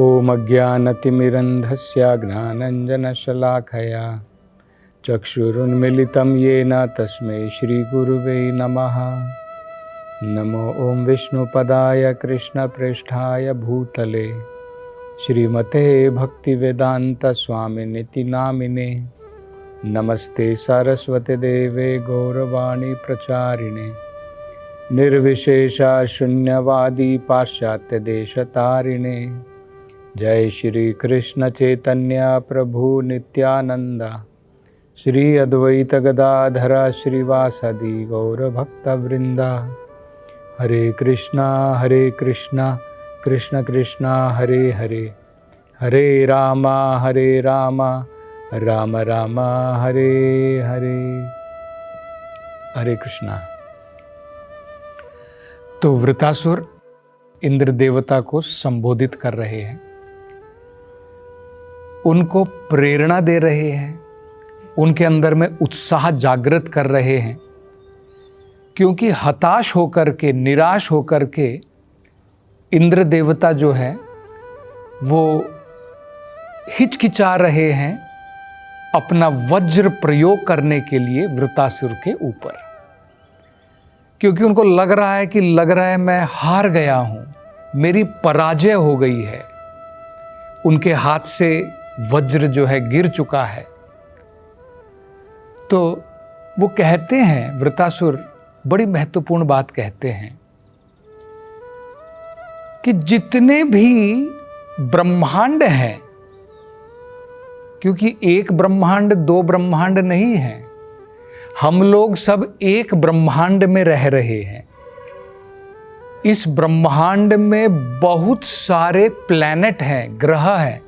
ॐ अज्ञानतिमिरन्धस्य ज्ञानाञ्जनशलाकया चक्षुरुन्मीलितं येन तस्मै श्रीगुरुवे नमः। नमो ॐ विष्णुपदाय कृष्णप्रेष्ठाय भूतले श्रीमते भक्तिवेदान्तस्वामिनिति नामिने। नमस्ते सरस्वती देवे गौरवाणी प्रचारिणे निर्विशेषा शून्यवादी पाश्चात्य देशतारिणे। जय श्री कृष्ण चैतन्य प्रभु नित्यानंदा श्री अद्वैत गदाधर श्रीवासदि गौरभक्तवृंदा। हरे कृष्णा कृष्ण कृष्णा हरे हरे, हरे राम राम राम हरे हरे। हरे कृष्णा। तो वृतासुर इंद्र देवता को संबोधित कर रहे हैं, उनको प्रेरणा दे रहे हैं, उनके अंदर में उत्साह जागृत कर रहे हैं, क्योंकि हताश होकर के, निराश होकर के इंद्र देवता जो है वो हिचकिचा रहे हैं अपना वज्र प्रयोग करने के लिए वृतासुर के ऊपर, क्योंकि उनको लग रहा है मैं हार गया हूं, मेरी पराजय हो गई है। उनके हाथ से वज्र जो है गिर चुका है। तो वो कहते हैं, वृतासुर बड़ी महत्वपूर्ण बात कहते हैं कि जितने भी ब्रह्मांड हैं, क्योंकि एक ब्रह्मांड दो ब्रह्मांड नहीं है, हम लोग सब एक ब्रह्मांड में रह रहे हैं। इस ब्रह्मांड में बहुत सारे प्लैनेट हैं, ग्रह हैं।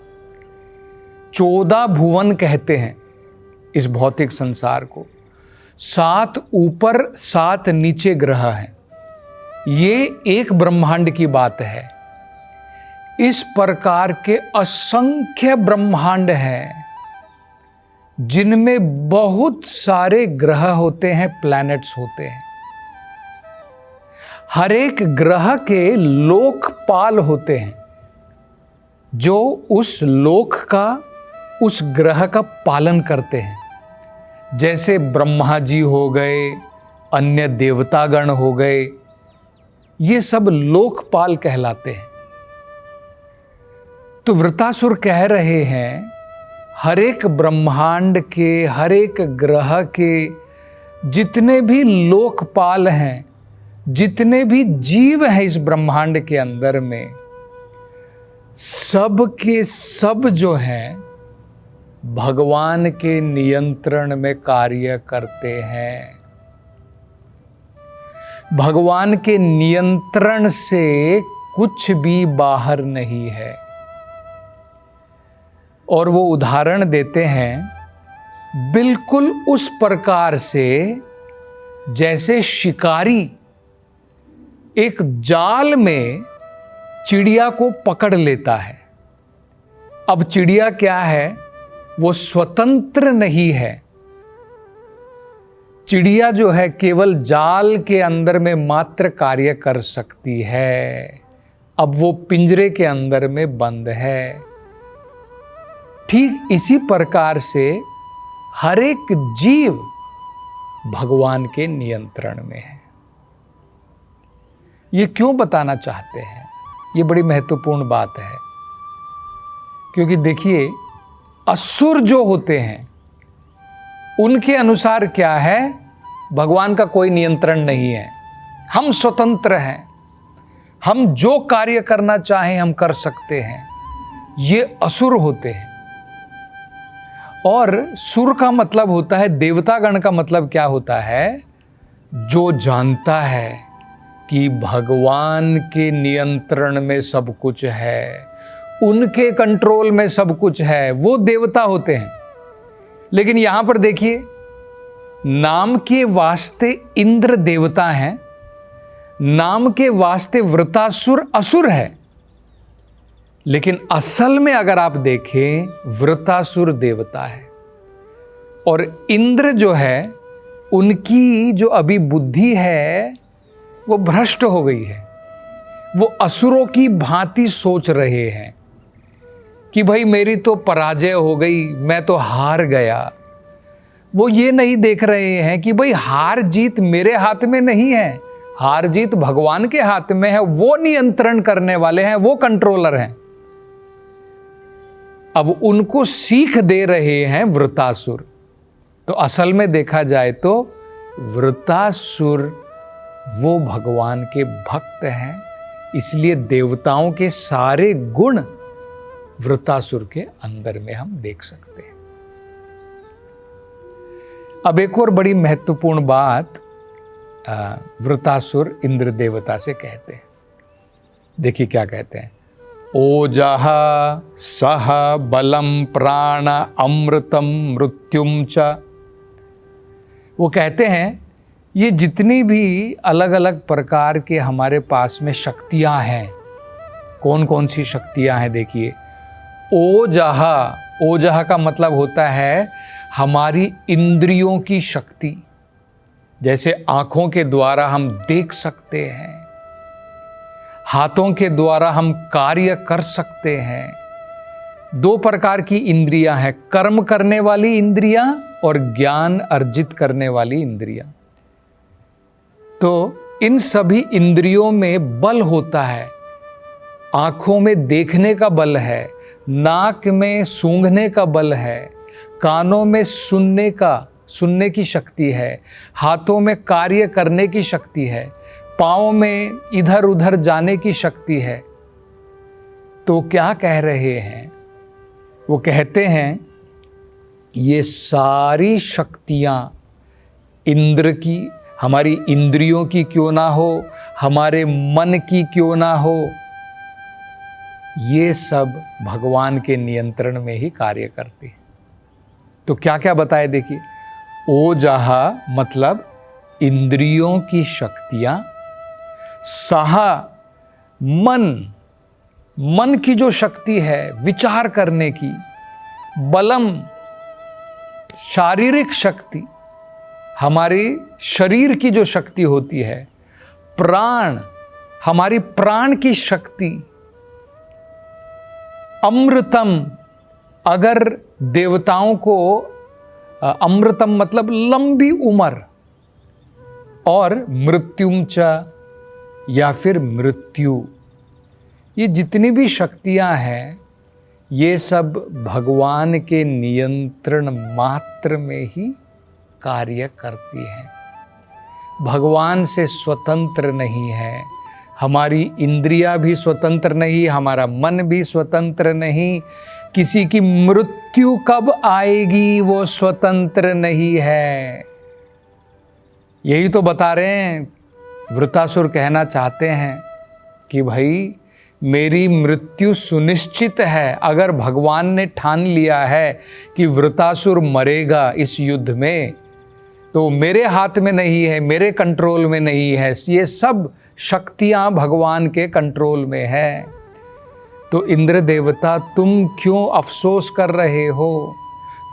14 भुवन कहते हैं इस भौतिक संसार को। 7 ऊपर 7 नीचे ग्रह हैं। ये एक ब्रह्मांड की बात है। इस प्रकार के असंख्य ब्रह्मांड हैं जिनमें बहुत सारे ग्रह होते हैं, प्लैनेट्स होते हैं। हर एक ग्रह के लोकपाल होते हैं जो उस लोक का, उस ग्रह का पालन करते हैं। जैसे ब्रह्मा जी हो गए, अन्य देवतागण हो गए, ये सब लोकपाल कहलाते हैं। तो वृतासुर कह रहे हैं हर एक ब्रह्मांड के, हर एक ग्रह के जितने भी लोकपाल हैं, जितने भी जीव हैं इस ब्रह्मांड के अंदर में, सब के सब जो हैं भगवान के नियंत्रण में कार्य करते हैं। भगवान के नियंत्रण से कुछ भी बाहर नहीं है। और वो उदाहरण देते हैं बिल्कुल उस प्रकार से जैसे शिकारी एक जाल में चिड़िया को पकड़ लेता है। अब चिड़िया क्या है, वो स्वतंत्र नहीं है। चिड़िया जो है केवल जाल के अंदर में मात्र कार्य कर सकती है। अब वो पिंजरे के अंदर में बंद है। ठीक इसी प्रकार से हर एक जीव भगवान के नियंत्रण में है। ये क्यों बताना चाहते हैं? ये बड़ी महत्वपूर्ण बात है, क्योंकि देखिए असुर जो होते हैं उनके अनुसार क्या है, भगवान का कोई नियंत्रण नहीं है, हम स्वतंत्र हैं, हम जो कार्य करना चाहें हम कर सकते हैं। ये असुर होते हैं। और सुर का मतलब होता है, देवतागण का मतलब क्या होता है, जो जानता है कि भगवान के नियंत्रण में सब कुछ है, उनके कंट्रोल में सब कुछ है, वो देवता होते हैं। लेकिन यहां पर देखिए, नाम के वास्ते इंद्र देवता हैं, नाम के वास्ते वृतासुर असुर है, लेकिन असल में अगर आप देखें वृतासुर देवता है। और इंद्र जो है उनकी जो अभी बुद्धि है वो भ्रष्ट हो गई है। वो असुरों की भांति सोच रहे हैं। कि भाई मेरी तो पराजय हो गई, मैं तो हार गया। वो ये नहीं देख रहे हैं कि भाई हार जीत मेरे हाथ में नहीं है, हार जीत भगवान के हाथ में है। वो नियंत्रण करने वाले हैं, वो कंट्रोलर हैं। अब उनको सीख दे रहे हैं वृतासुर। तो असल में देखा जाए तो वृतासुर वो भगवान के भक्त हैं, इसलिए देवताओं के सारे गुण वृतासुर के अंदर में हम देख सकते हैं। अब एक और बड़ी महत्वपूर्ण बात वृतासुर इंद्र देवता से कहते हैं। देखिए क्या कहते हैं। ओजः सह बलम प्राण अमृतम मृत्युम च। वो कहते हैं ये जितनी भी अलग अलग प्रकार के हमारे पास में शक्तियां हैं, कौन कौन सी शक्तियां हैं देखिए। ओजः, ओजः का मतलब होता है हमारी इंद्रियों की शक्ति। जैसे आंखों के द्वारा हम देख सकते हैं, हाथों के द्वारा हम कार्य कर सकते हैं। दो प्रकार की इंद्रियां हैं, कर्म करने वाली इंद्रियां और ज्ञान अर्जित करने वाली इंद्रियां। तो इन सभी इंद्रियों में बल होता है। आंखों में देखने का बल है, नाक में सूंघने का बल है, कानों में सुनने की शक्ति है, हाथों में कार्य करने की शक्ति है, पाँव में इधर उधर जाने की शक्ति है। तो क्या कह रहे हैं? वो कहते हैं ये सारी शक्तियां इंद्र की, हमारी इंद्रियों की क्यों ना हो, हमारे मन की क्यों ना हो, ये सब भगवान के नियंत्रण में ही कार्य करती है। तो क्या क्या बताए देखिए। ओजः मतलब इंद्रियों की शक्तियां, सह मन की जो शक्ति है विचार करने की, बलम शारीरिक शक्ति, हमारे शरीर की जो शक्ति होती है, प्राण हमारी प्राण की शक्ति, अमृतम अगर देवताओं को अमृतम मतलब लंबी उम्र, और मृत्युम च या फिर मृत्यु, ये जितनी भी शक्तियां हैं ये सब भगवान के नियंत्रण मात्र में ही कार्य करती हैं। भगवान से स्वतंत्र नहीं है। हमारी इंद्रियां भी स्वतंत्र नहीं, हमारा मन भी स्वतंत्र नहीं। किसी की मृत्यु कब आएगी वो स्वतंत्र नहीं है। यही तो बता रहे हैं। वृतासुर कहना चाहते हैं कि भाई मेरी मृत्यु सुनिश्चित है। अगर भगवान ने ठान लिया है कि वृतासुर मरेगा इस युद्ध में, तो मेरे हाथ में नहीं है, मेरे कंट्रोल में नहीं है। ये सब शक्तियां भगवान के कंट्रोल में है। तो इंद्र देवता तुम क्यों अफसोस कर रहे हो?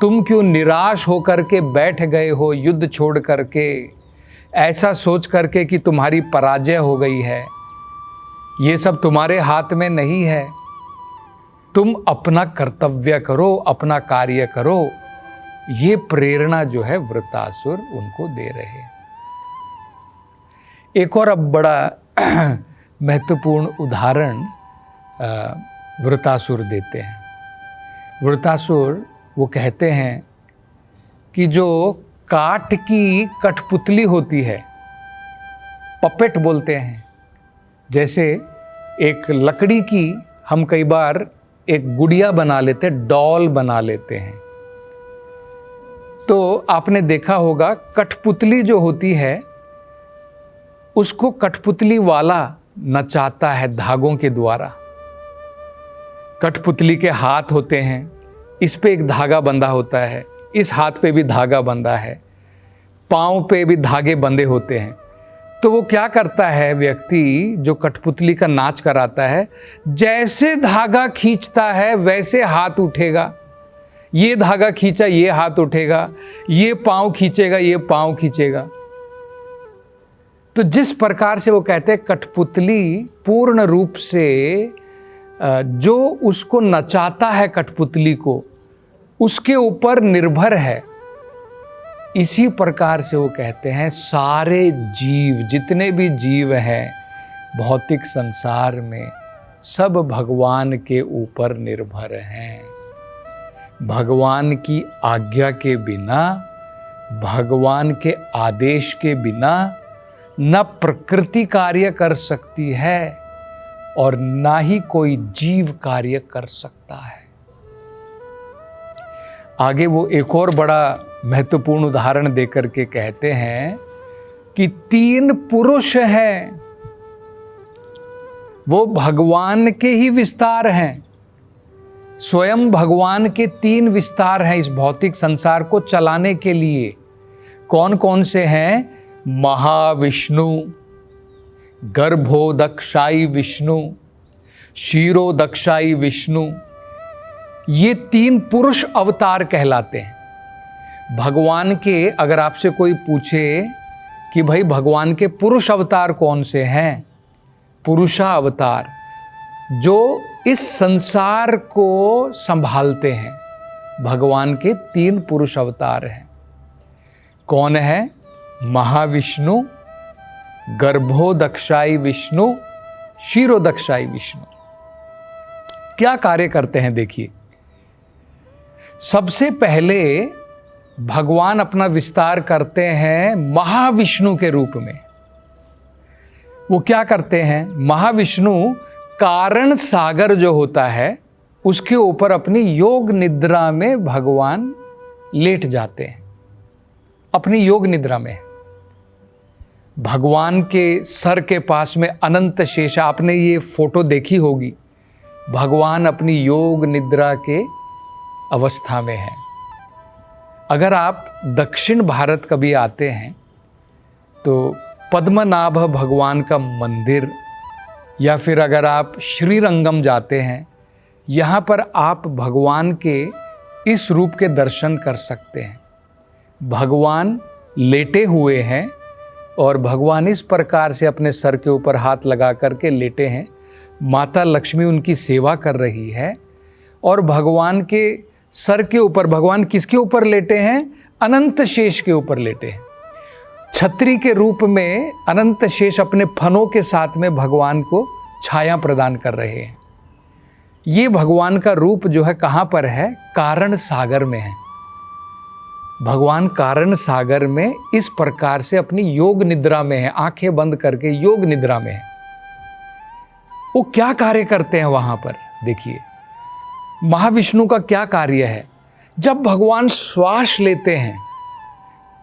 तुम क्यों निराश होकर के बैठ गए हो युद्ध छोड़ करके, ऐसा सोच करके कि तुम्हारी पराजय हो गई है? ये सब तुम्हारे हाथ में नहीं है। तुम अपना कर्तव्य करो, अपना कार्य करो। ये प्रेरणा जो है वृतासुर उनको दे रहे हैं। एक और अब बड़ा महत्वपूर्ण उदाहरण वृतासुर देते हैं। वृतासुर वो कहते हैं कि जो काठ की कठपुतली होती है, पपेट बोलते हैं। जैसे एक लकड़ी की हम कई बार एक गुड़िया बना लेते, डॉल बना लेते हैं। तो आपने देखा होगा कठपुतली जो होती है उसको कठपुतली वाला नचाता है धागों के द्वारा। कठपुतली के हाथ होते हैं, इस पे एक धागा बंधा होता है, इस हाथ पे भी धागा बंधा है, पाँव पे भी धागे बंधे होते हैं। तो वो क्या करता है व्यक्ति जो कठपुतली का नाच कराता है, जैसे धागा खींचता है वैसे हाथ उठेगा। ये धागा खींचा ये हाथ उठेगा, ये पाँव खींचेगा ये पाँव खींचेगा। तो जिस प्रकार से वो कहते हैं कठपुतली पूर्ण रूप से जो उसको नचाता है कठपुतली को, उसके ऊपर निर्भर है। इसी प्रकार से वो कहते हैं सारे जीव, जितने भी जीव हैं भौतिक संसार में, सब भगवान के ऊपर निर्भर हैं। भगवान की आज्ञा के बिना, भगवान के आदेश के बिना न प्रकृति कार्य कर सकती है और ना ही कोई जीव कार्य कर सकता है। आगे वो एक और बड़ा महत्वपूर्ण उदाहरण देकर के कहते हैं कि 3 पुरुष हैं, वो भगवान के ही विस्तार हैं। स्वयं भगवान के 3 विस्तार हैं इस भौतिक संसार को चलाने के लिए। कौन कौन से हैं? महाविष्णु, गर्भोदक्षाई विष्णु, क्षीरोदक्षाई विष्णु। ये 3 पुरुष अवतार कहलाते हैं। भगवान के, अगर आपसे कोई पूछे कि भाई भगवान के पुरुष अवतार कौन से हैं, पुरुषा अवतार जो इस संसार को संभालते हैं, भगवान के 3 पुरुष अवतार हैं। कौन है? महाविष्णु, गर्भोदक्षाई विष्णु, क्षीरोदक्षाई विष्णु। क्या कार्य करते हैं देखिए। सबसे पहले भगवान अपना विस्तार करते हैं महाविष्णु के रूप में। वो क्या करते हैं? महाविष्णु कारण सागर जो होता है उसके ऊपर अपनी योग निद्रा में भगवान लेट जाते हैं। अपनी योग निद्रा में भगवान के सर के पास में अनंत शेष, आपने ये फोटो देखी होगी, भगवान अपनी योग निद्रा के अवस्था में है। अगर आप दक्षिण भारत कभी आते हैं तो पद्मनाभ भगवान का मंदिर, या फिर अगर आप श्रीरंगम जाते हैं, यहाँ पर आप भगवान के इस रूप के दर्शन कर सकते हैं। भगवान लेटे हुए हैं और भगवान इस प्रकार से अपने सर के ऊपर हाथ लगा करके लेटे हैं। माता लक्ष्मी उनकी सेवा कर रही है और भगवान के सर के ऊपर, भगवान किसके ऊपर लेटे हैं? अनंत शेष के ऊपर लेटे हैं। छतरी के रूप में अनंत शेष अपने फनों के साथ में भगवान को छाया प्रदान कर रहे हैं। ये भगवान का रूप जो है कहाँ पर है? कारण सागर में है। भगवान कारण सागर में इस प्रकार से अपनी योग निद्रा में है, आंखें बंद करके योग निद्रा में है। वो क्या कार्य करते हैं वहां पर? देखिए महाविष्णु का क्या कार्य है। जब भगवान श्वास लेते हैं,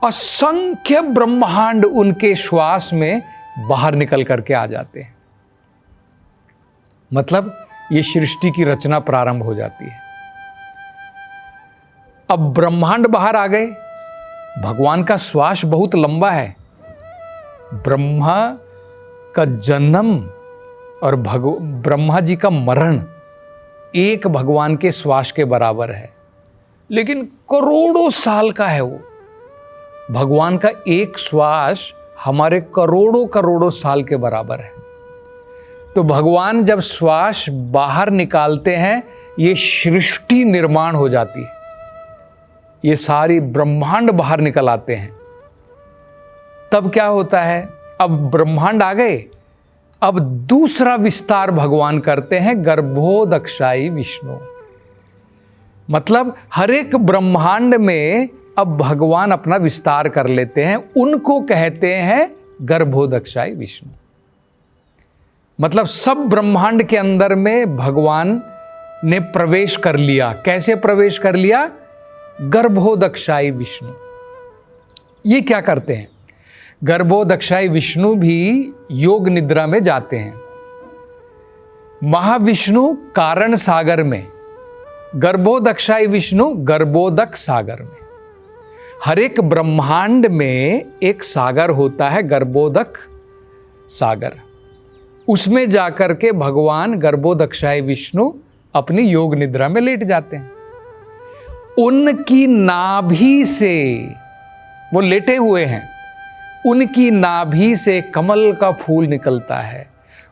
असंख्य ब्रह्मांड उनके श्वास में बाहर निकल करके आ जाते हैं। मतलब ये सृष्टि की रचना प्रारंभ हो जाती है। अब ब्रह्मांड बाहर आ गए। भगवान का श्वास बहुत लंबा है। ब्रह्मा का जन्म और ब्रह्मा जी का मरण एक भगवान के श्वास के बराबर है, लेकिन करोड़ों साल का है वो। भगवान का एक श्वास हमारे करोड़ों करोड़ों साल के बराबर है। तो भगवान जब श्वास बाहर निकालते हैं, ये सृष्टि निर्माण हो जाती है। ये सारी ब्रह्मांड बाहर निकल आते हैं। तब क्या होता है? अब ब्रह्मांड आ गए, अब दूसरा विस्तार भगवान करते हैं, गर्भोदक्षाई विष्णु। मतलब हर एक ब्रह्मांड में अब भगवान अपना विस्तार कर लेते हैं। उनको कहते हैं गर्भोदक्षाई विष्णु। मतलब सब ब्रह्मांड के अंदर में भगवान ने प्रवेश कर लिया। कैसे प्रवेश कर लिया? गर्भोदक्षाई विष्णु। ये क्या करते हैं? गर्भोदक्षाई विष्णु भी योग निद्रा में जाते हैं। महाविष्णु कारण सागर में, गर्भोदक्षाई विष्णु गर्भोदक सागर में। हर एक ब्रह्मांड में एक सागर होता है, गर्भोदक सागर। उसमें जाकर के भगवान गर्भोदक्षाई विष्णु अपनी योग निद्रा में लेट जाते हैं। उनकी नाभि से, वो लेटे हुए हैं, उनकी नाभि से कमल का फूल निकलता है।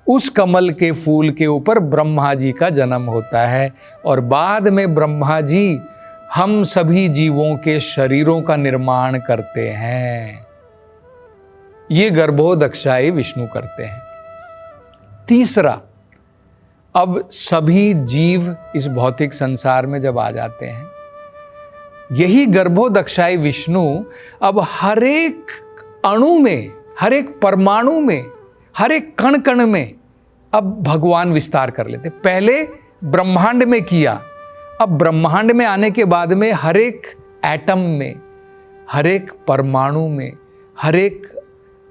उस कमल के फूल के ऊपर ब्रह्मा जी का जन्म होता है और बाद में ब्रह्मा जी हम सभी जीवों के शरीरों का निर्माण करते हैं। ये गर्भोदक्षाई विष्णु करते हैं। तीसरा, अब सभी जीव इस भौतिक संसार में जब आ जाते हैं, यही गर्भोदक्षाई विष्णु अब हर एक अणु में, हर एक परमाणु में, हर एक कण कण में अब भगवान विस्तार कर लेते। पहले ब्रह्मांड में किया, अब ब्रह्मांड में आने के बाद में हर एक एटम में, हर एक परमाणु में, हर एक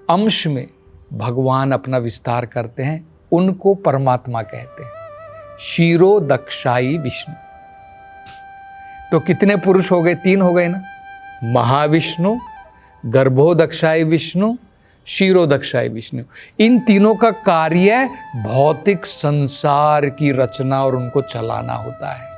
अंश में भगवान अपना विस्तार करते हैं। उनको परमात्मा कहते हैं, क्षीरोदक्षाई विष्णु। तो कितने पुरुष हो गए? 3 हो गए ना, महाविष्णु, गर्भोदक्षाई विष्णु, क्षीरोदक्षाई विष्णु। इन तीनों का कार्य भौतिक संसार की रचना और उनको चलाना होता है।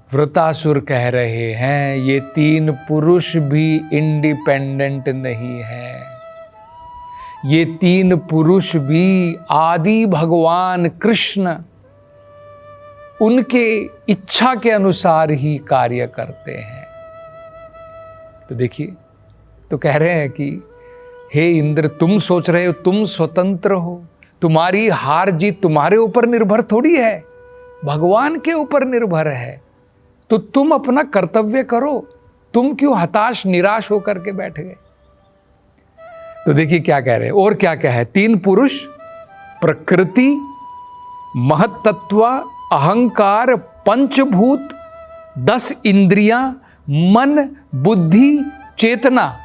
वृतासुर कह रहे हैं ये 3 पुरुष भी इंडिपेंडेंट नहीं है, ये 3 पुरुष भी आदि भगवान कृष्ण उनके इच्छा के अनुसार ही कार्य करते हैं। तो देखिए, तो कह रहे हैं कि हे इंद्र, तुम सोच रहे हो तुम स्वतंत्र हो, तुम्हारी हार जीत तुम्हारे ऊपर निर्भर थोड़ी है, भगवान के ऊपर निर्भर है। तो तुम अपना कर्तव्य करो, तुम क्यों हताश निराश होकर के बैठ गए? तो देखिए क्या कह रहे हैं, और क्या क्या है? 3 पुरुष, प्रकृति, महत्तत्व, अहंकार, पंचभूत, 10 इंद्रियां, मन, बुद्धि, चेतना,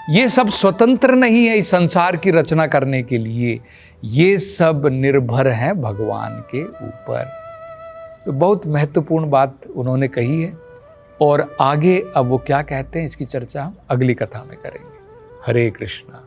ये सब स्वतंत्र नहीं है इस संसार की रचना करने के लिए, ये सब निर्भर हैं भगवान के ऊपर। तो बहुत महत्वपूर्ण बात उन्होंने कही है। और आगे अब वो क्या कहते हैं इसकी चर्चा हम अगली कथा में करेंगे। हरे कृष्णा।